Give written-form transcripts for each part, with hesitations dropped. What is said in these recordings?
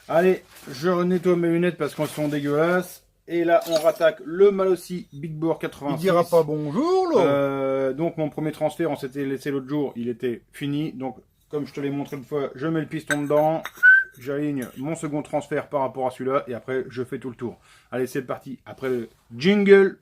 Allez, je nettoie mes lunettes parce qu'elles sont dégueulasses. Et là, on rattaque le Malossi Big Bore 86. Il dira pas bonjour, là. Donc, mon premier transfert, on s'était laissé l'autre jour, il était fini. Donc, comme je te l'ai montré une fois, je mets le piston dedans. J'aligne mon second transfert par rapport à celui-là. Et après, je fais tout le tour. Allez, c'est parti. Après le jingle.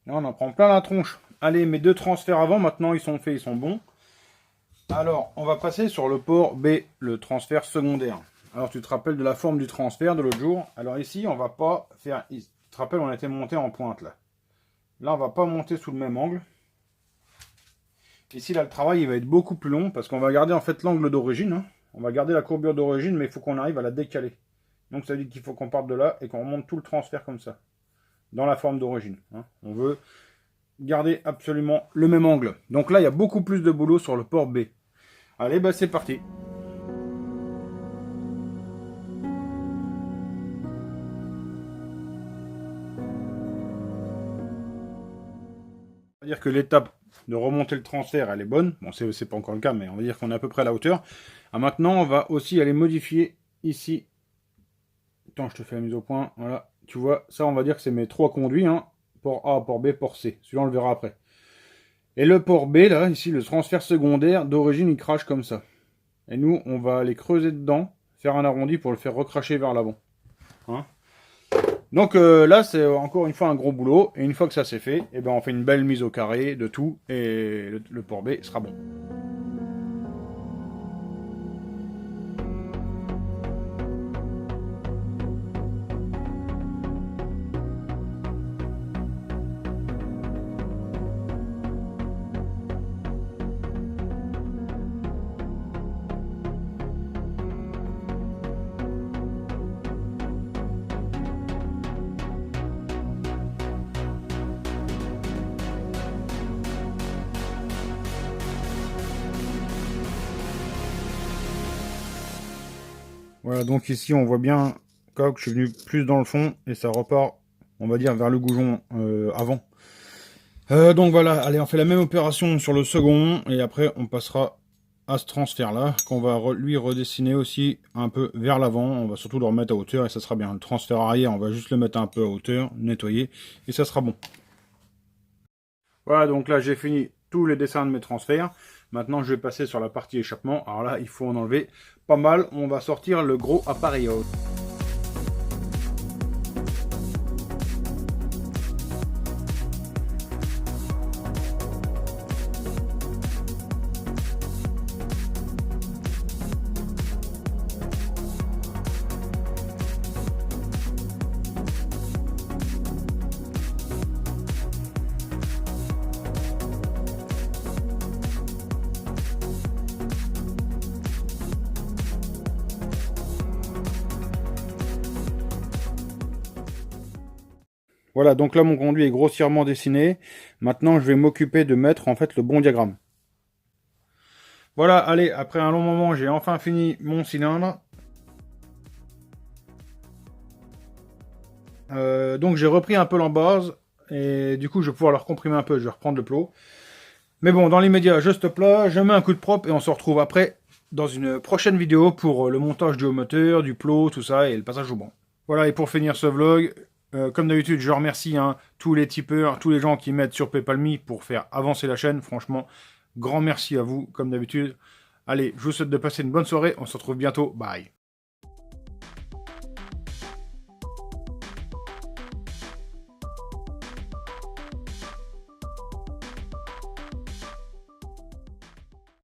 Là, on en prend plein la tronche. Allez, mes deux transferts avant, maintenant, ils sont faits, ils sont bons. Alors, on va passer sur le port B, le transfert secondaire. Alors, tu te rappelles de la forme du transfert de l'autre jour. Alors ici, on va pas faire... Tu te rappelles, on était monté en pointe, là. Là, on va pas monter sous le même angle. Ici, là, le travail, il va être beaucoup plus long, parce qu'on va garder, en fait, l'angle d'origine. Hein. On va garder la courbure d'origine, mais il faut qu'on arrive à la décaler. Donc, ça veut dire qu'il faut qu'on parte de là et qu'on remonte tout le transfert comme ça. Dans la forme d'origine. Hein. On veut garder absolument le même angle. Donc là, il y a beaucoup plus de boulot sur le port B. Allez, bah c'est parti. On va dire que l'étape de remonter le transfert, elle est bonne. Bon, c'est pas encore le cas, mais on va dire qu'on est à peu près à la hauteur. Ah, maintenant, on va aussi aller modifier ici. Attends, je te fais la mise au point. Voilà, tu vois, ça, on va dire que c'est mes trois conduits. Hein. Port A, port B, port C. Celui-là, on le verra après. Et le port B, là, ici, le transfert secondaire, d'origine, il crache comme ça. Et nous, on va aller creuser dedans, faire un arrondi pour le faire recracher vers l'avant. Hein. Donc là, c'est encore une fois un gros boulot. Et une fois que ça c'est fait, eh ben, on fait une belle mise au carré de tout. Et le port B sera bon. Voilà, donc ici on voit bien que je suis venu plus dans le fond et ça repart, on va dire, vers le goujon avant. Donc voilà, allez, on fait la même opération sur le second et après on passera à ce transfert là qu'on va lui redessiner aussi un peu vers l'avant. On va surtout le remettre à hauteur et ça sera bien. Le transfert arrière, on va juste le mettre un peu à hauteur, nettoyer et ça sera bon. Voilà, donc là j'ai fini tous les dessins de mes transferts. Maintenant je vais passer sur la partie échappement. Alors là il faut en enlever pas mal. On va sortir le gros appareil à eau. Voilà, donc là mon conduit est grossièrement dessiné. Maintenant je vais m'occuper de mettre en fait le bon diagramme. Voilà, allez, après un long moment, j'ai enfin fini mon cylindre. Donc j'ai repris un peu l'embase et du coup je vais pouvoir le recomprimer un peu, je vais reprendre le plot. Mais bon, dans l'immédiat, je stoppe là, je mets un coup de propre et on se retrouve après dans une prochaine vidéo pour le montage du haut moteur, du plot, tout ça et le passage au banc. Voilà, et pour finir ce vlog, comme d'habitude, je remercie tous les tipeurs, tous les gens qui m'aident sur PayPal.me pour faire avancer la chaîne. Franchement, grand merci à vous, comme d'habitude. Allez, je vous souhaite de passer une bonne soirée. On se retrouve bientôt. Bye.